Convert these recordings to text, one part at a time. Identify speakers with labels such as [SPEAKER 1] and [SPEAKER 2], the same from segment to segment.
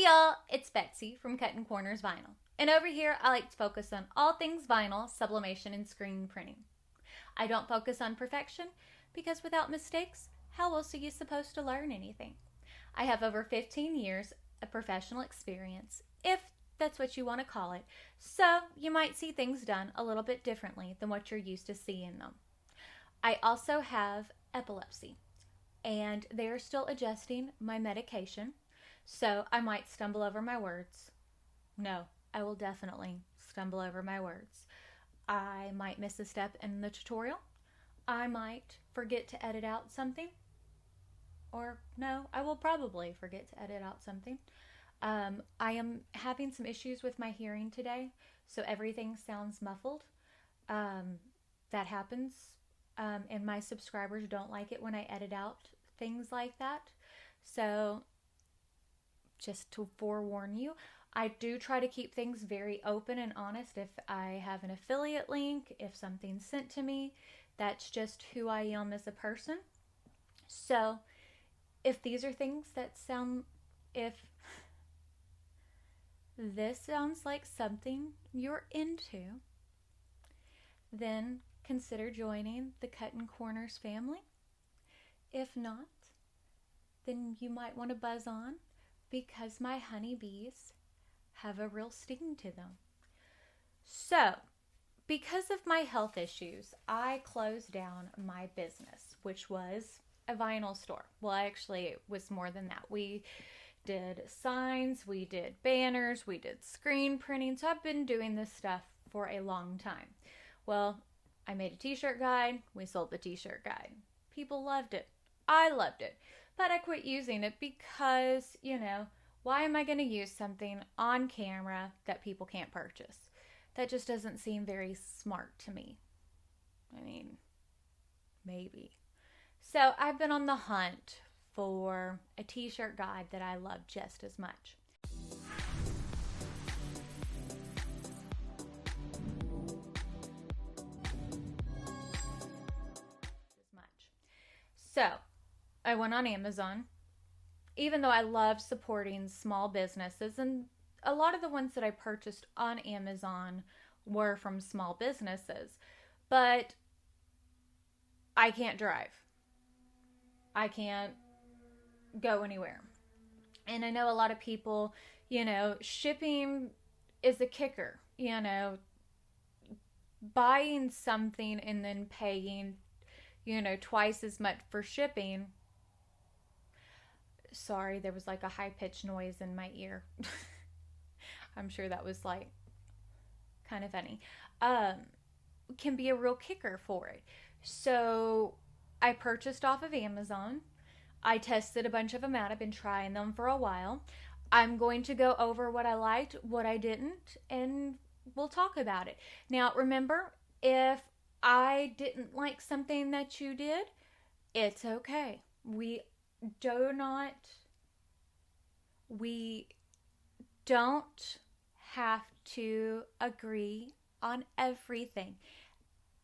[SPEAKER 1] y'all, it's Betsy from Cuttin Corners Vinyl. And over here, I like to focus on all things vinyl, sublimation, and screen printing. I don't focus on perfection because without mistakes, how else are you supposed to learn anything? I have over 15 years of professional experience, if that's what you want to call it, so you might see things done a little bit differently than what you're used to seeing them. I also have epilepsy, and they are still adjusting my medication, so I might stumble over my words. No, I will definitely stumble over my words. I might miss a step in the tutorial. I might forget to edit out something. Or no, I will probably forget to edit out something. I am having some issues with my hearing today, so everything sounds muffled. That happens, and my subscribers don't like it when I edit out things like that. So just to forewarn you, I do try to keep things very open and honest. If I have an affiliate link, if something's sent to me, that's just who I am as a person. So if these are things that sound, if this sounds like something you're into, then consider joining the Cuttin Corners family. If not, then you might want to buzz on because my honeybees have a real sting to them. So, because of my health issues, I closed down my business, which was a vinyl store. Well, actually, it was more than that. We did signs, we did banners, we did screen printing. So I've been doing this stuff for a long time. Well, I made a t-shirt guide. We sold the t-shirt guide. People loved it. I loved it. But I quit using it because, why am I going to use something on camera that people can't purchase? That just doesn't seem very smart to me. I mean, maybe. So I've been on the hunt for a t-shirt guide that I love just as much. So I went on Amazon. Even though I love supporting small businesses, and a lot of the ones that I purchased on Amazon were from small businesses, but I can't drive. I can't go anywhere. And I know a lot of people, shipping is a kicker. Buying something and then paying, twice as much for shipping. Sorry, there was like a high-pitched noise in my ear. I'm sure that was like kind of funny. Can be a real kicker for it. So I purchased off of Amazon. I tested a bunch of them out. I've been trying them for a while. I'm going to go over what I liked, what I didn't, and we'll talk about it. Now, remember, if I didn't like something that you did, it's okay. We don't have to agree on everything.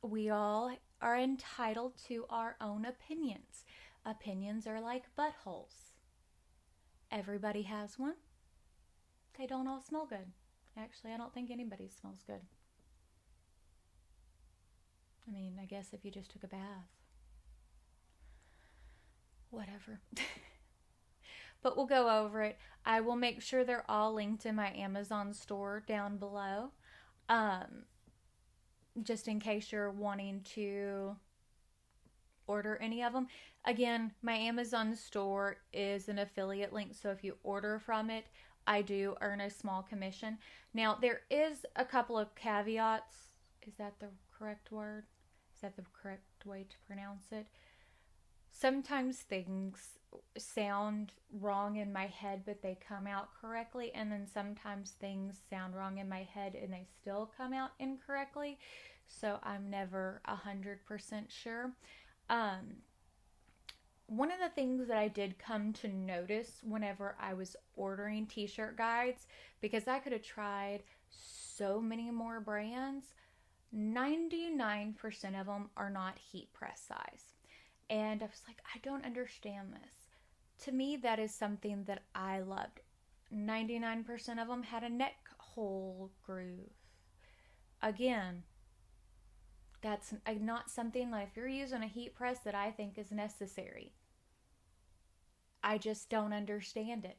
[SPEAKER 1] We all are entitled to our own opinions. Opinions are like buttholes. Everybody has one. They don't all smell good. Actually, I don't think anybody smells good. I mean, I guess if you just took a bath. Whatever. But we'll go over it. I will make sure they're all linked in my Amazon store down below. Just in case you're wanting to order any of them. Again, my Amazon store is an affiliate link, so if you order from it, I do earn a small commission. Now, there is a couple of caveats. Is that the correct word? Is that the correct way to pronounce it? Sometimes things sound wrong in my head, but they come out correctly. And then sometimes things sound wrong in my head and they still come out incorrectly. So I'm never 100% sure. One of the things that I did come to notice whenever I was ordering t-shirt guides, because I could have tried so many more brands, 99% of them are not heat press size. And I was like, I don't understand this. To me, that is something that I loved. 99% of them had a neck hole groove. Again, that's not something like if you're using a heat press that I think is necessary. I just don't understand it.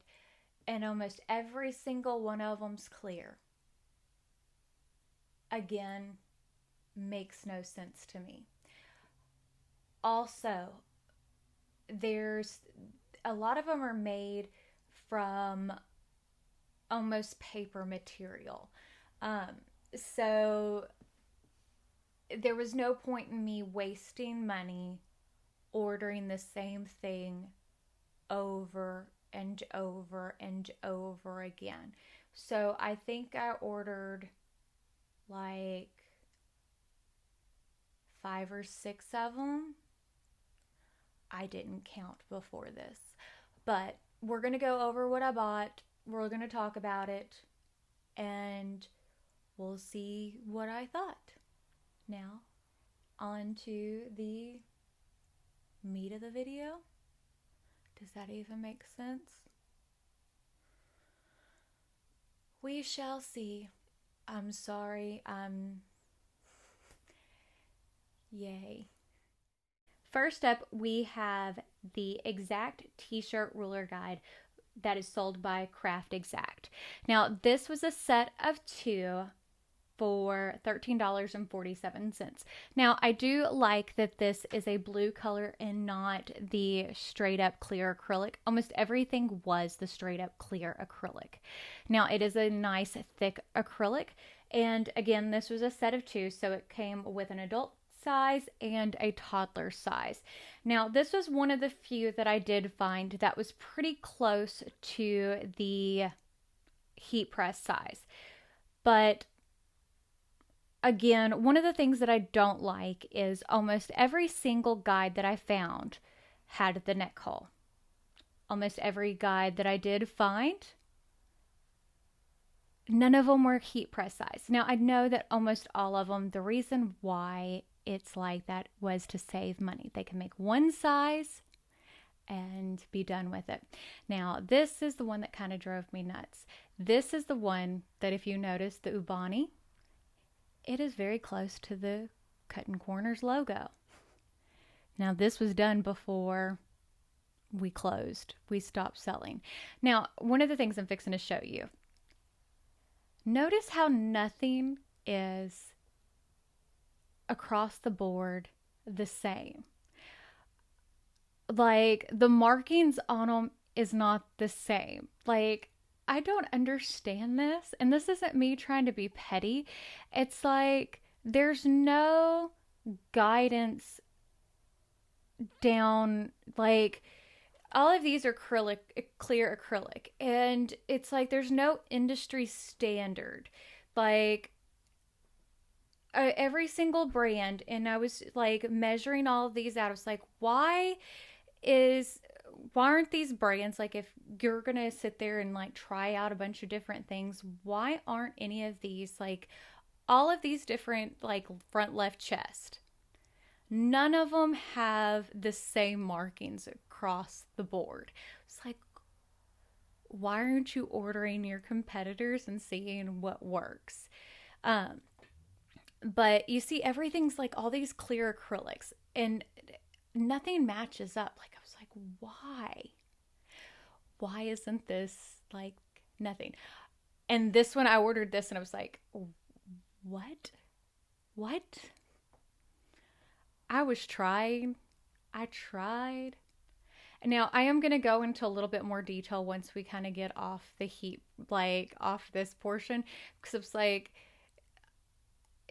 [SPEAKER 1] And almost every single one of them's clear. Again, makes no sense to me. Also, there's a lot of them are made from almost paper material. So there was no point in me wasting money ordering the same thing over and over and over again. So I think I ordered like 5 or 6 of them. I didn't count before this, but we're going to go over what I bought. We're going to talk about it, and we'll see what I thought. Now, on to the meat of the video. Does that even make sense? We shall see. I'm sorry. Yay. First up, we have the Exact T-shirt ruler guide that is sold by Craft Exact. Now, this was a set of 2 for $13.47. Now, I do like that this is a blue color and not the straight up clear acrylic. Almost everything was the straight up clear acrylic. Now, it is a nice thick acrylic. And again, this was a set of 2, so it came with an adult size and a toddler size. Now, this was one of the few that I did find that was pretty close to the heat press size. But again, one of the things that I don't like is almost every single guide that I found had the neck hole. Almost every guide that I did find, none of them were heat press size. Now, I know that almost all of them, the reason why it's like that was to save money. They can make one size and be done with it. Now, this is the one that kind of drove me nuts. This is the one that, if you notice the Ubani, it is very close to the Cuttin Corners logo. Now, this was done before we closed. We stopped selling. Now, one of the things I'm fixing to show you. Notice how nothing is across the board the same. Like, the markings on them is not the same. Like, I don't understand this, and this isn't me trying to be petty. It's like there's no guidance down, like all of these are acrylic, clear acrylic, and it's like there's no industry standard. Like every single brand, and I was like measuring all of these out. I was like, why aren't these brands, like if you're gonna sit there and like try out a bunch of different things, why aren't any of these like all of these different, like front left chest, none of them have the same markings across the board? It's like, why aren't you ordering your competitors and seeing what works? But you see, everything's like all these clear acrylics and nothing matches up. Like, I was like, why isn't this like nothing? And this one, I ordered this and I was like, what? I tried. Now, I am going to go into a little bit more detail once we kind of get off the heat, like off this portion, because it's like,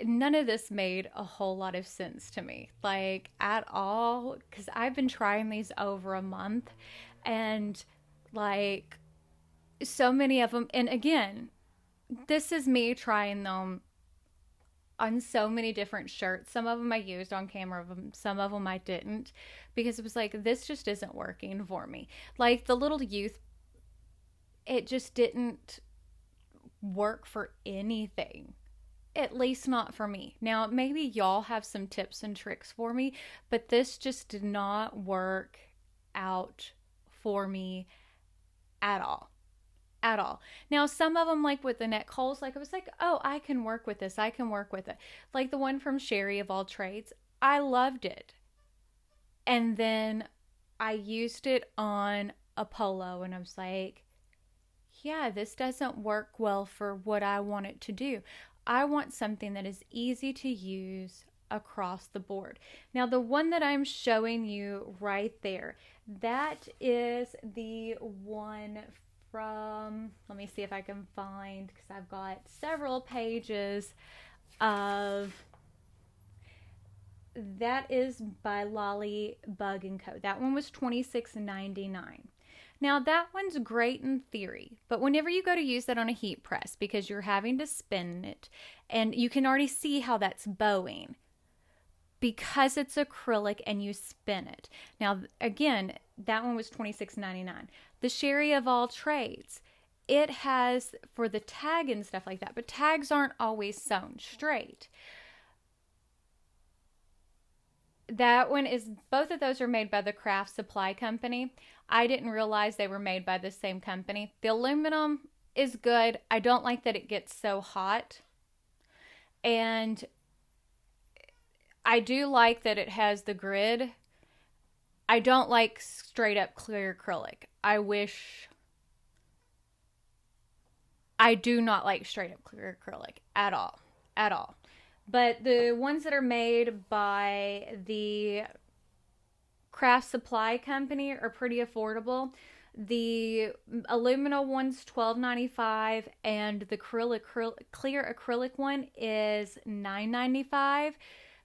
[SPEAKER 1] none of this made a whole lot of sense to me, like at all, because I've been trying these over a month and like so many of them. And again, this is me trying them on so many different shirts. Some of them I used on camera, some of them I didn't, because it was like, this just isn't working for me. Like the little youth, it just didn't work for anything. At least not for me. Now, maybe y'all have some tips and tricks for me, but this just did not work out for me at all. at all. Now, some of them, like with the neck holes, like I was like, oh, I can work with this. I can work with it. Like the one from Sherry of All Trades, I loved it. And then I used it on a polo and I was like, yeah, this doesn't work well for what I want it to do. I want something that is easy to use across the board. Now, the one that I'm showing you right there, that is the one from, let me see if I can find, because I've got several pages of, that is by Lolly Bug & Co. That one was $26.99. Now, that one's great in theory, but whenever you go to use that on a heat press, because you're having to spin it, and you can already see how that's bowing, because it's acrylic and you spin it. Now, again, that one was $26.99. The Sherry of All Trades, it has for the tag and stuff like that, but tags aren't always sewn straight. That one is, both of those are made by the Craft Supply Company. I didn't realize they were made by the same company. The aluminum is good. I don't like that it gets so hot. And I do like that it has the grid. I don't like straight up clear acrylic. I do not like straight up clear acrylic at all. At all. But the ones that are made by the Craft Supply Company are pretty affordable. The aluminum one's $12.95 and the clear acrylic one is $9.95.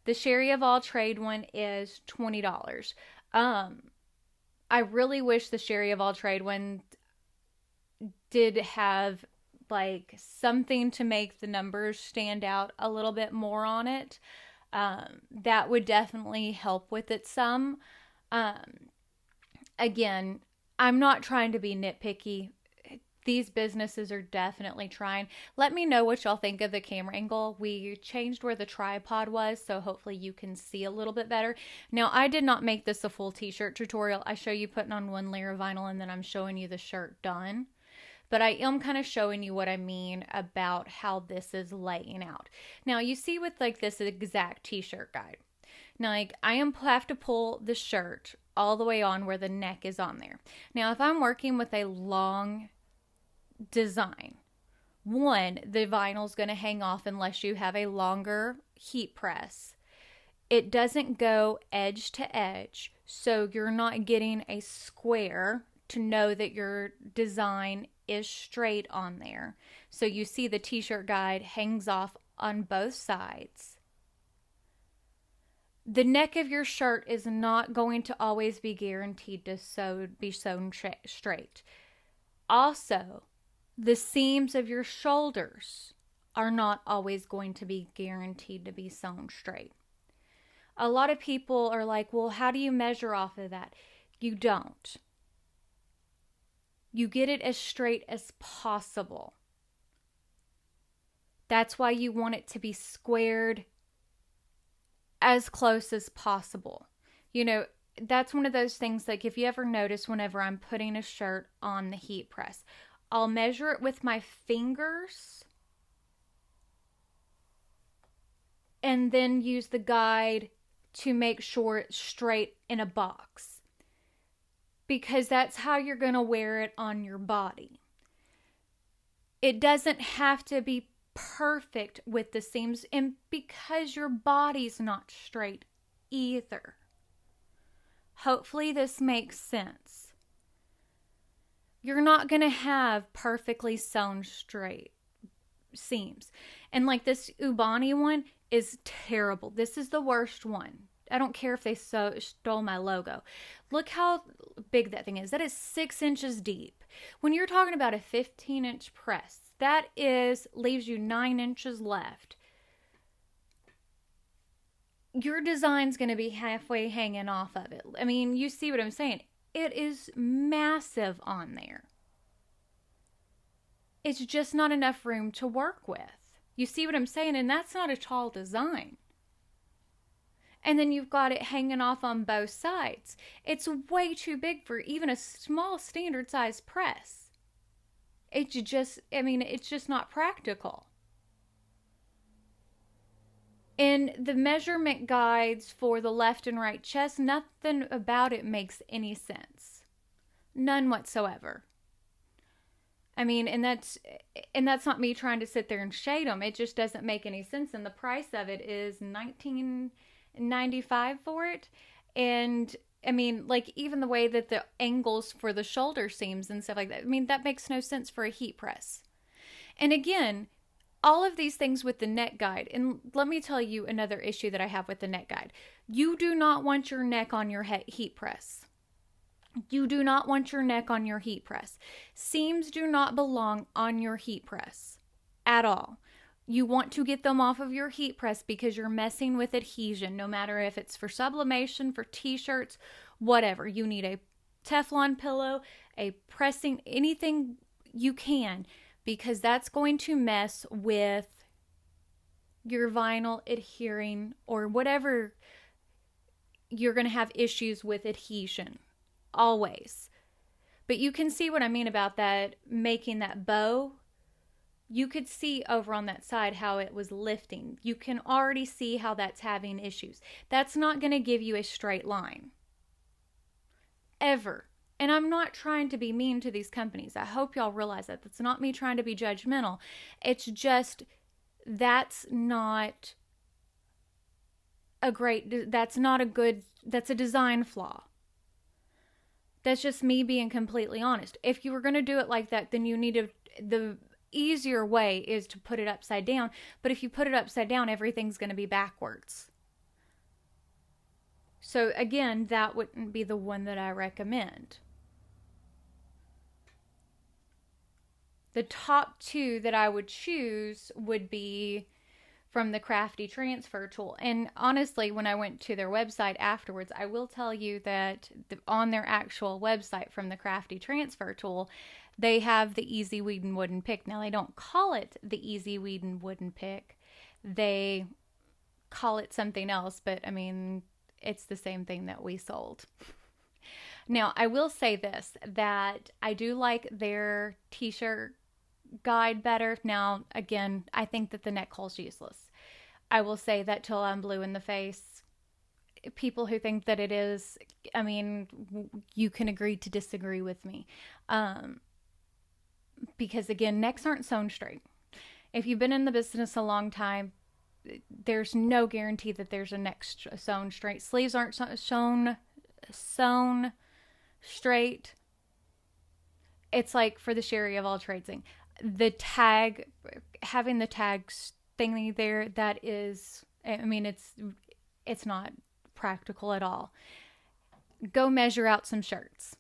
[SPEAKER 1] The Sherry of All Trade one is $20. I really wish the Sherry of All Trade one did have like something to make the numbers stand out a little bit more on it. That would definitely help with it some. Again, I'm not trying to be nitpicky. These businesses are definitely trying. Let me know what y'all think of the camera angle. We changed where the tripod was, so hopefully you can see a little bit better. Now, I did not make this a full t-shirt tutorial. I show you putting on one layer of vinyl and then I'm showing you the shirt done. But I am kind of showing you what I mean about how this is laying out. Now, you see with like this exact t-shirt guide. Now, like I have to pull the shirt all the way on where the neck is on there. Now, if I'm working with a long design, one, the vinyl's going to hang off unless you have a longer heat press. It doesn't go edge to edge, so you're not getting a square to know that your design is straight on there. So you see the t-shirt guide hangs off on both sides. The neck of your shirt is not going to always be guaranteed to be sewn straight. Also, the seams of your shoulders are not always going to be guaranteed to be sewn straight. A lot of people are like, well, how do you measure off of that? You don't. You get it as straight as possible. That's why you want it to be squared as close as possible. You know, that's one of those things, like if you ever notice whenever I'm putting a shirt on the heat press, I'll measure it with my fingers and then use the guide to make sure it's straight in a box. Because that's how you're going to wear it on your body. It doesn't have to be perfect with the seams, and because your body's not straight either. Hopefully this makes sense. You're not going to have perfectly sewn straight seams. And like this Ubani one is terrible. This is the worst one. I don't care if they stole my logo. Look how big that thing is. That is 6 inches deep. When you're talking about a 15-inch press, that leaves you 9 inches left. Your design's going to be halfway hanging off of it. I mean, you see what I'm saying. It is massive on there. It's just not enough room to work with. You see what I'm saying? And that's not a tall design. And then you've got it hanging off on both sides. It's way too big for even a small standard size press. It's just, I mean, it's just not practical. In the measurement guides for the left and right chest, nothing about it makes any sense. None whatsoever. I mean, and that's not me trying to sit there and shade them. It just doesn't make any sense. And the price of it is $19.95 for it. And I mean, like, even the way that the angles for the shoulder seams and stuff like that, I mean, that makes no sense for a heat press. And again, all of these things with the neck guide, and let me tell you another issue that I have with the neck guide. You do not want your neck on your heat press. You do not want your neck on your heat press. Seams do not belong on your heat press at all. You want to get them off of your heat press because you're messing with adhesion, no matter if it's for sublimation, for t-shirts, whatever. You need a Teflon pillow, a pressing, anything you can, because that's going to mess with your vinyl adhering or whatever. You're going to have issues with adhesion. Always. But you can see what I mean about that, making that bow. You could see over on that side how it was lifting. You can already see how that's having issues. That's not going to give you a straight line. Ever. And I'm not trying to be mean to these companies. I hope y'all realize that. That's not me trying to be judgmental. It's just, that's not a design flaw. That's just me being completely honest. If you were going to do it like that, then you need to, the easier way is to put it upside down. But if you put it upside down, everything's going to be backwards. So again, that wouldn't be the one that I recommend. The top two that I would choose would be from the Crafty Transfer Tool. And honestly, when I went to their website afterwards, I will tell you that on their actual website from the Crafty Transfer Tool, they have the Easy Weedin' Wooden Pick. Now, they don't call it the Easy Weedin' Wooden Pick. They call it something else, but I mean, it's the same thing that we sold. Now, I will say this, that I do like their t-shirt guide better. Now, again, I think that the neck hole's useless. I will say that till I'm blue in the face. People who think that it is, I mean, you can agree to disagree with me. Because again, necks aren't sewn straight. If you've been in the business a long time, there's no guarantee that there's a neck sewn straight. Sleeves aren't sewn straight. It's like for the Sherry of all trades thing. The tag, having the tags thingy there, that is, I mean, it's not practical at all. Go measure out some shirts.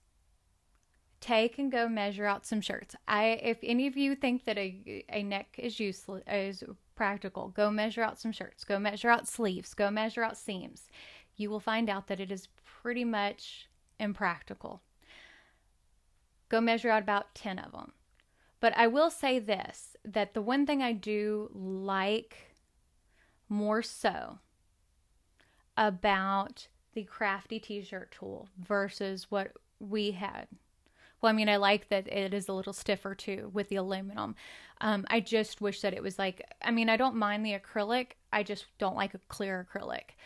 [SPEAKER 1] Take and go measure out some shirts. If any of you think that a neck is useless, is practical, go measure out some shirts. Go measure out sleeves. Go measure out seams. You will find out that it is pretty much impractical. Go measure out about 10 of them. But I will say this, that the one thing I do like more so about the Crafty t-shirt tool versus what we had. Well, I mean, I like that it is a little stiffer too with the aluminum. I just wish that it was like, I mean, I don't mind the acrylic. I just don't like a clear acrylic.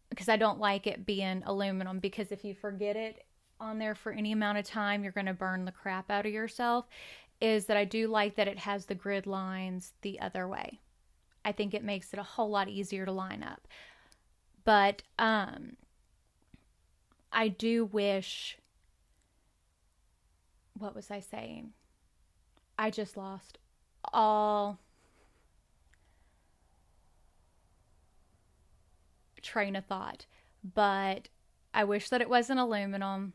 [SPEAKER 1] Because I don't like it being aluminum, because if you forget it on there for any amount of time, you're going to burn the crap out of yourself. Is that I do like that it has the grid lines the other way. I think it makes it a whole lot easier to line up. But I do wish, what was I saying? I just lost all train of thought. But I wish that it wasn't aluminum.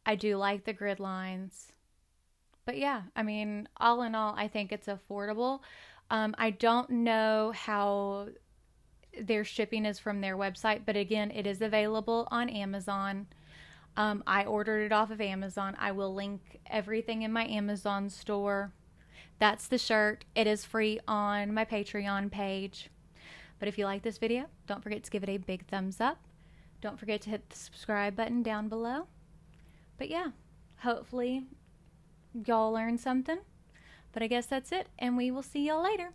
[SPEAKER 1] I do like the grid lines. But yeah, I mean, all in all, I think it's affordable. I don't know how their shipping is from their website, but again, it is available on Amazon. I ordered it off of Amazon. I will link everything in my Amazon store. That's the shirt. It is free on my Patreon page. But if you like this video, don't forget to give it a big thumbs up. Don't forget to hit the subscribe button down below. But yeah, hopefully y'all learned something. But I guess that's it, and we will see y'all later.